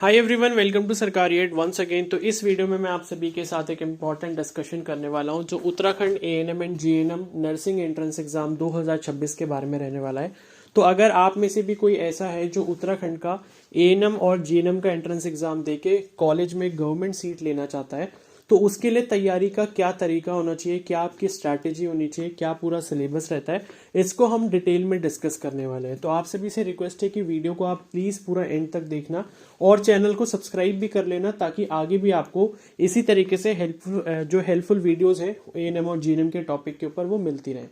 Hi everyone, welcome to सरकारी add once again. तो इस वीडियो में मैं आप सभी के साथ एक इम्पॉर्टेंट डिस्कशन करने वाला हूं जो Uttarakhand ANM and GNM nursing entrance exam 2026 के बारे में रहने वाला है। तो अगर आप में से भी कोई ऐसा है जो उत्तराखंड का एएनएम और जीएनएम का एंट्रेंस एग्जाम देके कॉलेज में गवर्नमेंट सीट लेना चाहता है, तो उसके लिए तैयारी का क्या तरीका होना चाहिए, क्या आपकी स्ट्रैटेजी होनी चाहिए, क्या पूरा सिलेबस रहता है, इसको हम डिटेल में डिस्कस करने वाले हैं। तो आप सभी से रिक्वेस्ट है कि वीडियो को आप प्लीज़ पूरा एंड तक देखना और चैनल को सब्सक्राइब भी कर लेना, ताकि आगे भी आपको इसी तरीके से हेल्पफुल वीडियोज़ हैं एएनएम और जीएनएम के टॉपिक के ऊपर वो मिलती रहे।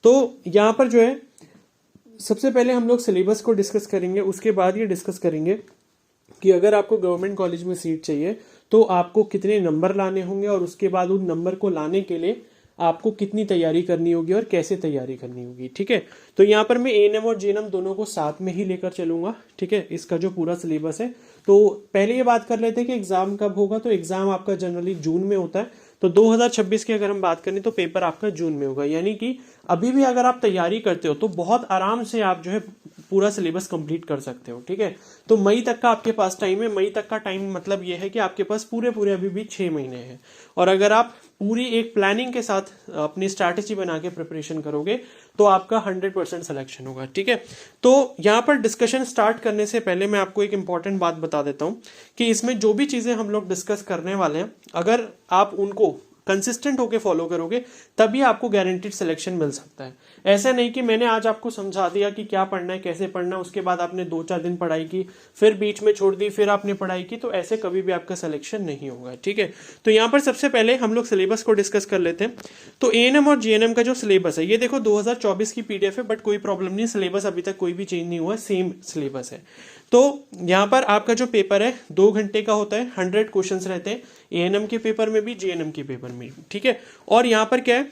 तो यहाँ पर जो है सबसे पहले हम लोग सिलेबस को डिस्कस करेंगे, उसके बाद ये डिस्कस करेंगे कि अगर आपको गवर्नमेंट कॉलेज में सीट चाहिए तो आपको कितने नंबर लाने होंगे और उसके बाद उन नंबर को लाने के लिए आपको कितनी तैयारी करनी होगी और कैसे तैयारी करनी होगी। ठीक है, तो यहाँ पर मैं एएनएम और जीएनएम दोनों को साथ में ही लेकर चलूंगा। ठीक है, इसका जो पूरा सिलेबस है, तो पहले ये बात कर लेते हैं कि एग्जाम कब होगा। तो एग्जाम आपका जनरली जून में होता है। तो 2026 की अगर हम बात करें तो पेपर आपका जून में होगा, यानी कि अभी भी अगर आप तैयारी करते हो तो बहुत आराम से आप जो है पूरा सिलेबस कंप्लीट कर सकते हो। ठीक है, तो मई तक का आपके पास टाइम है। मई तक का टाइम मतलब ये है कि आपके पास पूरे पूरे अभी भी 6 महीने हैं, और अगर आप पूरी एक प्लानिंग के साथ अपनी स्ट्रैटेजी बना के प्रिपरेशन करोगे तो आपका 100% सिलेक्शन होगा। ठीक है, तो यहाँ पर डिस्कशन स्टार्ट करने से पहले मैं आपको एक इंपॉर्टेंट बात बता देता हूँ कि इसमें जो भी चीज़ें हम लोग डिस्कस करने वाले हैं, अगर आप उनको कंसिस्टेंट होके फॉलो करोगे तभी आपको गारंटीड सिलेक्शन मिल सकता है। ऐसा नहीं कि मैंने आज आपको समझा दिया कि क्या पढ़ना है, कैसे पढ़ना है, उसके बाद आपने 2-4 दिन पढ़ाई की, फिर बीच में छोड़ दी, फिर आपने पढ़ाई की, तो ऐसे कभी भी आपका सिलेक्शन नहीं होगा। ठीक है, तो यहाँ पर सबसे पहले हम लोग सिलेबस को डिस्कस कर लेते हैं। तो एएनएम और जीएनएम का जो सिलेबस है, ये देखो 2024 की पीडीएफ है, बट कोई प्रॉब्लम नहीं, सिलेबस अभी तक कोई भी चेंज नहीं हुआ, सेम सिलेबस है। तो यहाँ पर आपका जो पेपर है 2 घंटे का होता है, 100 क्वेश्चंस रहते हैं एएनएम के पेपर में भी, जीएनएम के पेपर में भी। ठीक है, और यहाँ पर क्या है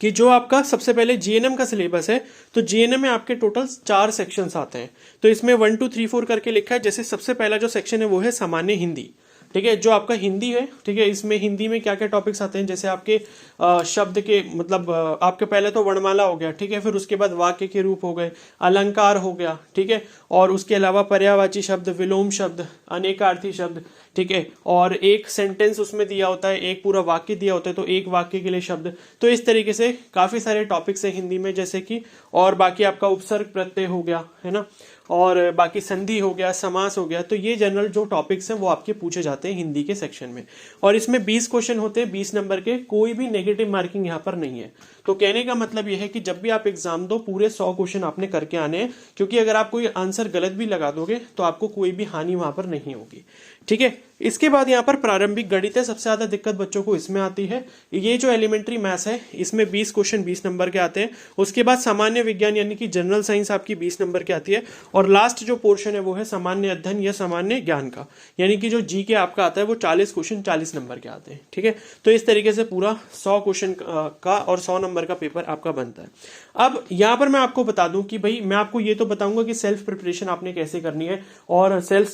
कि जो आपका सबसे पहले जीएनएम का सिलेबस है, तो जीएनएम में आपके टोटल 4 सेक्शंस आते हैं। तो इसमें 1 2 3 4 करके लिखा है। जैसे सबसे पहला जो सेक्शन है वो है सामान्य हिंदी। ठीक है, जो आपका हिंदी है, ठीक है, इसमें हिंदी में क्या क्या टॉपिक्स आते हैं, जैसे आपके शब्द के मतलब आपके पहले तो वर्णमाला हो गया, ठीक है, फिर उसके बाद वाक्य के रूप हो गए, अलंकार हो गया, ठीक है, और उसके अलावा पर्यायवाची शब्द, विलोम शब्द, अनेकार्थी शब्द, ठीक है, और एक सेंटेंस उसमें दिया होता है, एक पूरा वाक्य दिया होता है, तो एक वाक्य के लिए शब्द। तो इस तरीके से काफी सारे टॉपिक्स हैं हिंदी में, जैसे कि, और बाकी आपका उपसर्ग प्रत्यय हो गया, है ना, और बाकी संधि हो गया, समास हो गया। तो ये जनरल जो टॉपिक्स हैं वो आपके पूछे जाते हैं हिंदी के सेक्शन में, और इसमें 20 क्वेश्चन होते हैं, 20 नंबर के, कोई भी नेगेटिव मार्किंग यहाँ पर नहीं है। तो कहने का मतलब यह है कि जब भी आप एग्जाम दो पूरे 100 क्वेश्चन आपने करके आने हैं, क्योंकि अगर आप कोई आंसर गलत भी लगा दोगे तो आपको कोई भी हानि वहां पर नहीं होगी। ठीक है, इसके बाद यहाँ पर प्रारंभिक गणित है, सबसे ज्यादा दिक्कत बच्चों को इसमें आती है। ये जो एलिमेंट्री मैथ्स है, इसमें 20 क्वेश्चन 20 नंबर के आते हैं। उसके बाद सामान्य विज्ञान यानी कि जनरल साइंस आपकी 20 नंबर की आती है, और लास्ट जो पोर्शन है वो है सामान्य अध्ययन या सामान्य ज्ञान का, यानी कि जो जी के आपका आता है वो 40 क्वेश्चन 40 नंबर के आते हैं। ठीक है, तो इस तरीके से पूरा 100 क्वेश्चन का और 100 नंबर का पेपर आपका बनता है। अब यहाँ पर मैं आपको बता दूं कि भाई मैं आपको ये तो बताऊंगा कि सेल्फ प्रिपरेशन आपने कैसे करनी है और सेल्फ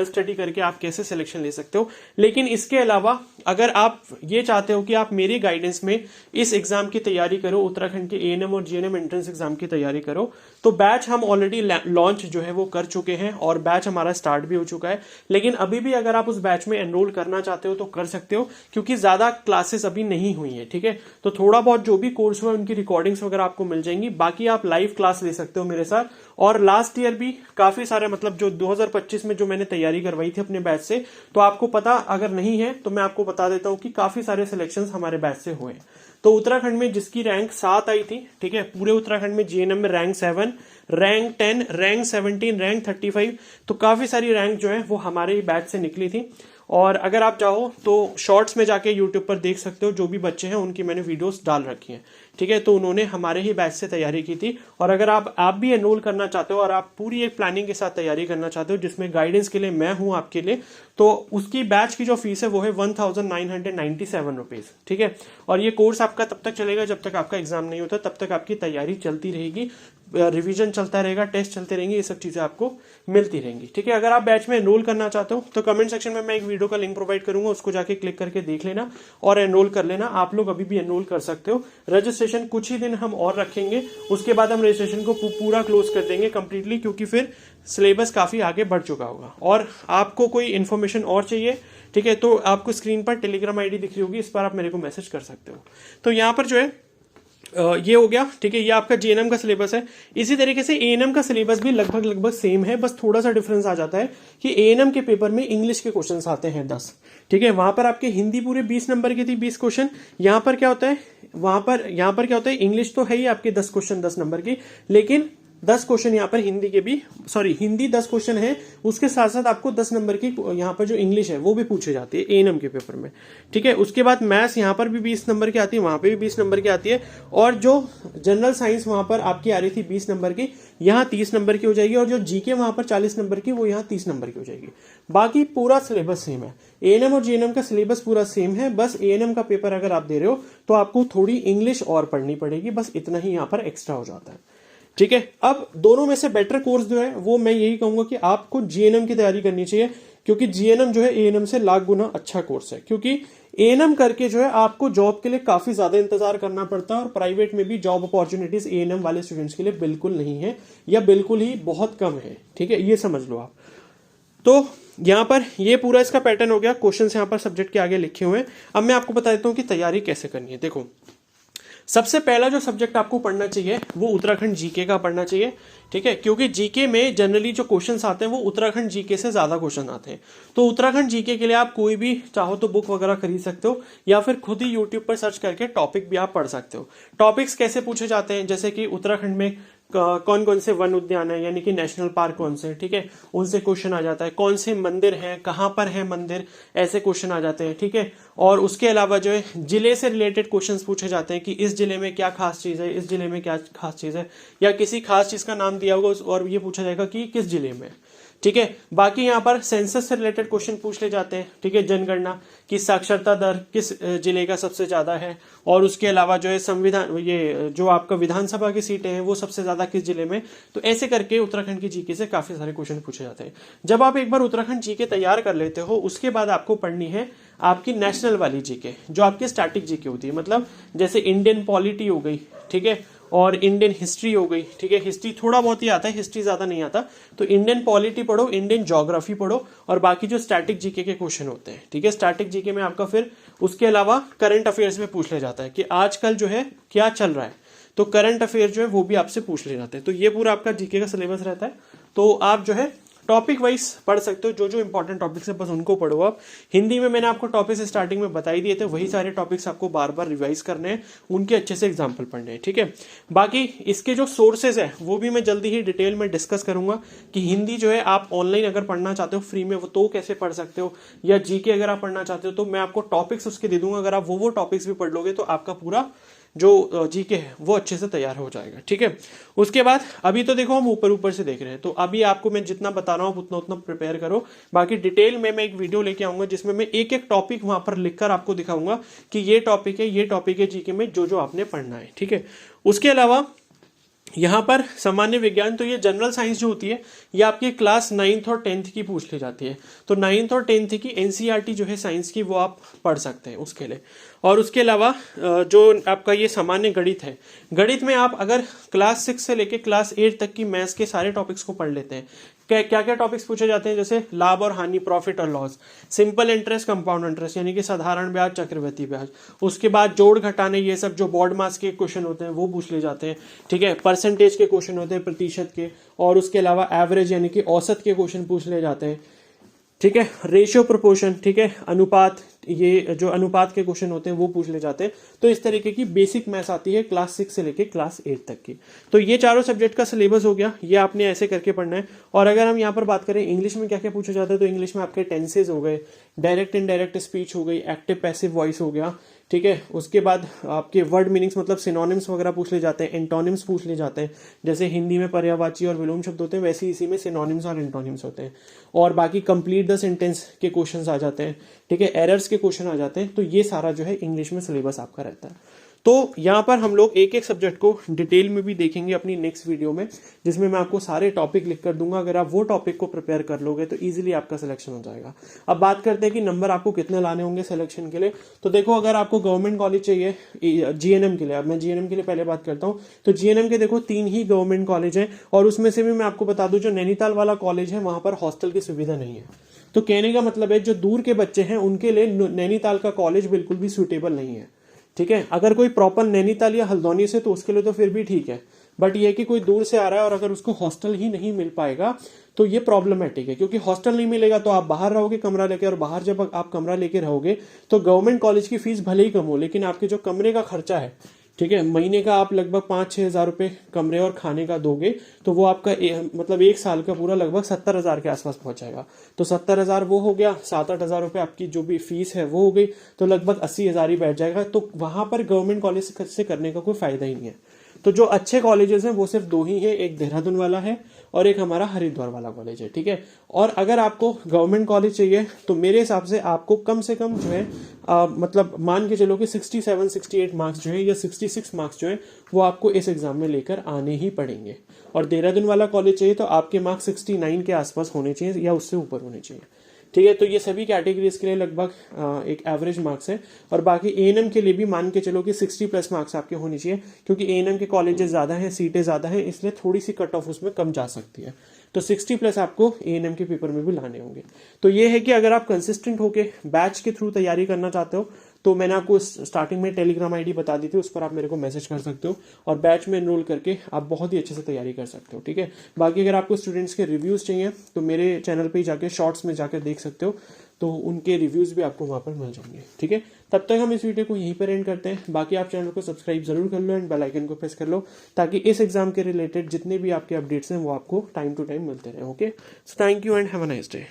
स्टडी करके आप कैसे सिलेक्शन ले सकते हो, लेकिन इसके अलावा अगर आप ये चाहते हो कि आप मेरे गाइडेंस में इस एग्जाम की तैयारी करो, उत्तराखंड के एएनएम और जीएनएम एंट्रेंस एग्जाम की तैयारी करो, तो बैच हम ऑलरेडी लॉन्च जो है वो कर चुके हैं और बैच हमारा स्टार्ट भी हो चुका है। लेकिन अभी भी अगर आप उस बैच में एनरोल करना चाहते हो तो कर सकते हो, क्योंकि ज्यादा क्लासेस अभी नहीं हुई है। ठीक है, तो थोड़ा बहुत जो भी कोर्स हुआ उनकी रिकॉर्डिंग्स वगैरह आपको मिल जाएंगी, बाकी आप लाइव क्लास ले सकते हो मेरे साथ। और लास्ट ईयर भी काफी सारे मतलब जो 2025 में जो मैंने तैयारी करवाई थी अपने बैच से, तो आपको पता अगर नहीं है तो मैं आपको बता देता हूं कि काफी सारे सिलेक्शंस हमारे बैच से हुए। तो उत्तराखंड में जिसकी रैंक 7 आई थी, ठीक है, पूरे उत्तराखंड में जीएनएम में रैंक 7, रैंक 10, रैंक 17, रैंक 35, तो काफी सारी रैंक जो है वो हमारे ही बैच से निकली थी। और अगर आप चाहो तो शॉर्ट्स में जाके यूट्यूब पर देख सकते हो, जो भी बच्चे हैं उनकी मैंने वीडियोस डाल रखी हैं। ठीक है, तो उन्होंने हमारे ही बैच से तैयारी की थी। और अगर आप भी एनरोल करना चाहते हो और आप पूरी एक प्लानिंग के साथ तैयारी करना चाहते हो, जिसमें गाइडेंस के लिए मैं हूं आपके लिए, तो उसकी बैच की जो फीस है वो है 1997 रुपीज। ठीक है, और ये कोर्स आपका तब तक चलेगा जब तक आपका एग्जाम नहीं होता, तब तक आपकी तैयारी चलती रहेगी, रिवीजन चलता रहेगा, टेस्ट चलते रहेंगे, ये सब चीजें आपको मिलती रहेंगी। ठीक है, अगर आप बैच में एनरोल करना चाहते हो तो कमेंट सेक्शन में मैं एक वीडियो का लिंक प्रोवाइड करूंगा, उसको जाके क्लिक करके देख लेना और एनरोल कर लेना। आप लोग अभी भी एनरोल कर सकते हो। रजिस्ट्रेशन कुछ ही दिन हम और रखेंगे, उसके बाद हम रजिस्ट्रेशन को पूरा क्लोज कर देंगे कंप्लीटली, क्योंकि फिर सिलेबस काफ़ी आगे बढ़ चुका होगा। और आपको कोई इन्फॉर्मेशन और चाहिए, ठीक है, तो आपको स्क्रीन पर टेलीग्राम आईडी दिख रही होगी, इस पर आप मेरे को मैसेज कर सकते हो। तो यहाँ पर जो है ये हो गया, ठीक है, ये आपका जीएनएम का सिलेबस है। इसी तरीके से एएनएम का सिलेबस भी लगभग सेम है, बस थोड़ा सा डिफरेंस आ जाता है कि एएनएम के पेपर में इंग्लिश के क्वेश्चंस आते हैं 10, ठीक है। वहां पर आपके हिंदी पूरे 20 नंबर की थी, 20 क्वेश्चन। यहाँ पर क्या होता है, यहाँ पर क्या होता है, इंग्लिश तो है ही आपके 10 क्वेश्चन 10 नंबर की, लेकिन 10 क्वेश्चन यहाँ पर हिंदी के भी, सॉरी हिंदी 10 क्वेश्चन है, उसके साथ साथ आपको 10 नंबर की यहाँ पर जो इंग्लिश है वो भी पूछी जाती है एएनएम के पेपर में, ठीक है। उसके बाद मैथ्स यहाँ पर भी 20 नंबर की आती है, वहां पे भी 20 नंबर की आती है, और जो जनरल साइंस वहां पर आपकी आ रही थी 20 नंबर की, यहाँ 30 नंबर की हो जाएगी, और जो जीके वहां पर 40 नंबर की, वो यहाँ 30 नंबर की हो जाएगी। बाकी पूरा सिलेबस सेम है, एएनएम और जीएनएम का सिलेबस पूरा सेम है। बस एएनएम का पेपर अगर आप दे रहे हो तो आपको थोड़ी इंग्लिश और पढ़नी पड़ेगी, बस इतना ही यहाँ पर एक्स्ट्रा हो जाता है, ठीक है। अब दोनों में से बेटर कोर्स जो है वो मैं यही कहूंगा कि आपको जीएनएम की तैयारी करनी चाहिए, क्योंकि जीएनएम जो है एएनएम से लाख गुना अच्छा कोर्स है। क्योंकि एएनएम करके जो है आपको जॉब के लिए काफी ज्यादा इंतजार करना पड़ता है, और प्राइवेट में भी जॉब अपॉर्चुनिटीज एएनएम वाले स्टूडेंट्स के लिए बिल्कुल नहीं है, या बिल्कुल ही बहुत कम है, ठीक है, ये समझ लो आप। तो यहाँ पर ये पूरा इसका पैटर्न हो गया, क्वेश्चंस यहाँ पर सब्जेक्ट के आगे लिखे हुए हैं। अब मैं आपको बता देता हूँ कि तैयारी कैसे करनी है। देखो, सबसे पहला जो सब्जेक्ट आपको पढ़ना चाहिए वो उत्तराखंड जीके का पढ़ना चाहिए, ठीक है, क्योंकि जीके में जनरली जो क्वेश्चंस आते हैं वो उत्तराखंड जीके से ज्यादा क्वेश्चन आते हैं। तो उत्तराखंड जीके के लिए आप कोई भी चाहो तो बुक वगैरह खरीद सकते हो, या फिर खुद ही यूट्यूब पर सर्च करके टॉपिक भी आप पढ़ सकते हो। टॉपिक्स कैसे पूछे जाते हैं, जैसे कि उत्तराखंड में कौन कौन से वन उद्यान है, यानी कि नेशनल पार्क कौन से, ठीक है, उनसे क्वेश्चन आ जाता है। कौन से मंदिर हैं, कहाँ पर है मंदिर, ऐसे क्वेश्चन आ जाते हैं, ठीक है। और उसके अलावा जो है जिले से रिलेटेड क्वेश्चंस पूछे जाते हैं कि इस जिले में क्या खास चीज है, इस जिले में क्या खास चीज है, या किसी खास चीज का नाम दिया होगा और ये पूछा जाएगा कि किस जिले में, ठीक है। बाकी यहाँ पर सेंसस से रिलेटेड क्वेश्चन पूछ ले जाते हैं, ठीक है, जनगणना की साक्षरता दर किस जिले का सबसे ज्यादा है, और उसके अलावा जो है संविधान, ये जो आपका विधानसभा की सीटें हैं वो सबसे ज्यादा किस जिले में। तो ऐसे करके उत्तराखंड की जीके से काफी सारे क्वेश्चन पूछे जाते हैं। जब आप एक बार उत्तराखंड जीके तैयार कर लेते हो, उसके बाद आपको पढ़नी है आपकी नेशनल वाली जीके, जो आपकी स्टैटिक जीके होती है, मतलब जैसे इंडियन पॉलिटी हो गई, ठीक है, और इंडियन हिस्ट्री हो गई, ठीक है। हिस्ट्री थोड़ा बहुत ही आता है, हिस्ट्री ज्यादा नहीं आता, तो इंडियन पॉलिटी पढ़ो, इंडियन ज्योग्राफी पढ़ो, और बाकी जो स्टैटिक जीके के क्वेश्चन होते हैं, ठीक है। स्टैटिक जीके में आपका फिर उसके अलावा करंट अफेयर्स में पूछ ले जाता है कि आजकल जो है क्या चल रहा है, तो करंट अफेयर जो है वो भी आपसे पूछ ले जाते हैं। तो ये पूरा आपका जीके का सिलेबस रहता है। तो आप जो है टॉपिक वाइज पढ़ सकते हो, जो जो इंपॉर्टेंट टॉपिक्स है बस उनको पढ़ो आप। हिंदी में मैंने आपको टॉपिक्स स्टार्टिंग में बता ही दिए थे, वही सारे टॉपिक्स आपको बार बार रिवाइज करने हैं, उनके अच्छे से एग्जाम्पल पढ़ने हैं, ठीक है। बाकी इसके जो सोर्सेज है वो भी मैं जल्दी ही डिटेल में डिस्कस करूंगा कि हिंदी जो है आप ऑनलाइन अगर पढ़ना चाहते हो फ्री में वो तो कैसे पढ़ सकते हो, या जीके अगर आप पढ़ना चाहते हो तो मैं आपको टॉपिक्स उसके दे दूंगा। अगर आप वो टॉपिक्स भी पढ़ लोगे तो आपका पूरा जो जीके है वो अच्छे से तैयार हो जाएगा, ठीक है। उसके बाद अभी तो देखो हम ऊपर ऊपर से देख रहे हैं, तो अभी आपको मैं जितना बता रहा हूँ उतना उतना प्रिपेयर करो। बाकी डिटेल में मैं एक वीडियो लेके आऊंगा जिसमें मैं एक एक टॉपिक वहां पर लिखकर आपको दिखाऊंगा कि ये टॉपिक है जीके में जो जो आपने पढ़ना है, ठीक है। उसके अलावा यहाँ पर सामान्य विज्ञान, तो ये जनरल साइंस जो होती है ये आपकी क्लास 9th और 10th की पूछ ली जाती है। तो 9th और 10th की एनसीईआरटी जो है साइंस की वो आप पढ़ सकते हैं उसके लिए। और उसके अलावा जो आपका ये सामान्य गणित है, गणित में आप अगर क्लास 6 से लेके क्लास 8 तक की मैथ्स के सारे टॉपिक्स को पढ़ लेते हैं, क्या क्या टॉपिक्स पूछे जाते हैं, जैसे लाभ और हानि, प्रॉफिट और loss, simple interest, compound interest यानी कि साधारण ब्याज, चक्रवृद्धि ब्याज, उसके बाद जोड़ घटाने, ये सब जो बोर्ड मास के क्वेश्चन होते हैं वो पूछ ले जाते हैं, ठीक है। परसेंटेज के क्वेश्चन होते हैं, प्रतिशत के, और उसके अलावा एवरेज यानी कि औसत के क्वेश्चन पूछ ले जाते हैं, ठीक है। रेशियो प्रोपोर्शन, ठीक है, अनुपात, ये जो अनुपात के क्वेश्चन होते हैं वो पूछ ले जाते हैं। तो इस तरीके की बेसिक मैथ्स आती है क्लास 6 से लेके क्लास 8 तक की। तो ये चारों सब्जेक्ट का सिलेबस हो गया, ये आपने ऐसे करके पढ़ना है। और अगर हम यहाँ पर बात करें इंग्लिश में क्या क्या पूछा जाता है, तो इंग्लिश में आपके टेंसेज हो गए, डायरेक्ट इनडायरेक्ट स्पीच हो गई, एक्टिव पैसिव वॉइस हो गया, ठीक है। उसके बाद आपके वर्ड मीनिंग्स मतलब सिनोनिम्स वगैरह पूछ ले जाते हैं, एंटोनिम्स पूछ ले जाते हैं, जैसे हिंदी में पर्यायवाची और विलोम शब्द होते हैं वैसे ही इसी में सिनोनिम्स और एंटोनिम्स होते हैं। और बाकी कंप्लीट द सेंटेंस के क्वेश्चंस आ जाते हैं, ठीक है, एरर्स के क्वेश्चन आ जाते हैं। तो ये सारा जो है इंग्लिश में सिलेबस आपका रहता है। तो यहाँ पर हम लोग एक एक सब्जेक्ट को डिटेल में भी देखेंगे अपनी नेक्स्ट वीडियो में, जिसमें मैं आपको सारे टॉपिक लिख कर दूंगा। अगर आप वो टॉपिक को प्रिपेयर कर लोगे तो इजीली आपका सिलेक्शन हो जाएगा। अब बात करते हैं कि नंबर आपको कितने लाने होंगे सिलेक्शन के लिए। तो देखो, अगर आपको गवर्नमेंट कॉलेज चाहिए जीएनएम के लिए, अब मैं जीएनएम के लिए पहले बात करता हूँ, तो जीएनएम के देखो 3 ही गवर्नमेंट कॉलेज हैं, और उसमें से भी मैं आपको बता दूं जो नैनीताल वाला कॉलेज है वहां पर हॉस्टल की सुविधा नहीं है। तो कहने का मतलब है जो दूर के बच्चे हैं उनके लिए नैनीताल का कॉलेज बिल्कुल भी सूटेबल नहीं है। ठीक है, अगर कोई प्रॉपर नैनीताल या हल्द्वानी से तो उसके लिए तो फिर भी ठीक है, बट ये कि कोई दूर से आ रहा है और अगर उसको हॉस्टल ही नहीं मिल पाएगा तो ये प्रॉब्लमेटिक है, क्योंकि हॉस्टल नहीं मिलेगा तो आप बाहर रहोगे कमरा लेके, और बाहर जब आप कमरा लेके रहोगे तो गवर्नमेंट कॉलेज की फीस भले ही कम हो, लेकिन आपके जो कमरे का खर्चा है, ठीक है, महीने का आप लगभग 5-6 हज़ार रुपये कमरे और खाने का दोगे तो वो आपका मतलब 1 साल का पूरा लगभग 70,000 के आसपास पहुंच जाएगा। तो 70,000 वो हो गया, 7-8 हज़ार रुपये आपकी जो भी फीस है वो हो गई, तो लगभग 80,000 ही बैठ जाएगा। तो वहां पर गवर्नमेंट कॉलेज से करने का कोई फायदा ही नहीं है। तो जो अच्छे कॉलेजेस हैं वो सिर्फ 2 ही है, एक देहरादून वाला है और एक हमारा हरिद्वार वाला कॉलेज है। ठीक है, और अगर आपको गवर्नमेंट कॉलेज चाहिए तो मेरे हिसाब से आपको कम से कम जो है मतलब मान के चलो कि 67-68 मार्क्स जो है या 66 मार्क्स जो है वो आपको इस एग्जाम में लेकर आने ही पड़ेंगे। और देहरादून वाला कॉलेज चाहिए तो आपके मार्क्स 69 के आसपास होने चाहिए या उससे ऊपर होने चाहिए। ठीक है, तो ये सभी कैटेगरीज के लिए लगभग एक एवरेज मार्क्स है। और बाकी एएनएम के लिए भी मान के चलो कि 60+ मार्क्स आपके होने चाहिए, क्योंकि एएनएम के कॉलेजेस ज़्यादा हैं, सीटें ज़्यादा हैं, इसलिए थोड़ी सी कट ऑफ उसमें कम जा सकती है। तो 60+ आपको एएनएम के पेपर में भी लाने होंगे। तो ये है कि अगर आप कंसिस्टेंट होके बैच के थ्रू तैयारी करना चाहते हो तो मैंने आपको स्टार्टिंग में टेलीग्राम आईडी बता दी थी, उस पर आप मेरे को मैसेज कर सकते हो और बैच में एनरोल करके आप बहुत ही अच्छे से तैयारी कर सकते हो। ठीक है, बाकी अगर आपको स्टूडेंट्स के रिव्यूज़ चाहिए तो मेरे चैनल पे जाके शॉर्ट्स में जाकर देख सकते हो, तो उनके रिव्यूज़ भी आपको वहाँ पर मिल जाएंगे। ठीक है, तब तक हम इस वीडियो को यहीं पर एंड करते हैं। बाकी आप चैनल को सब्सक्राइब जरूर कर लो एंड बेल आइकन को प्रेस कर लो, ताकि इस एग्जाम के रिलेटेड जितने भी आपके अपडेट्स हैं वो आपको टाइम टू टाइम मिलते रहे। Okay, so thank you and have a nice day.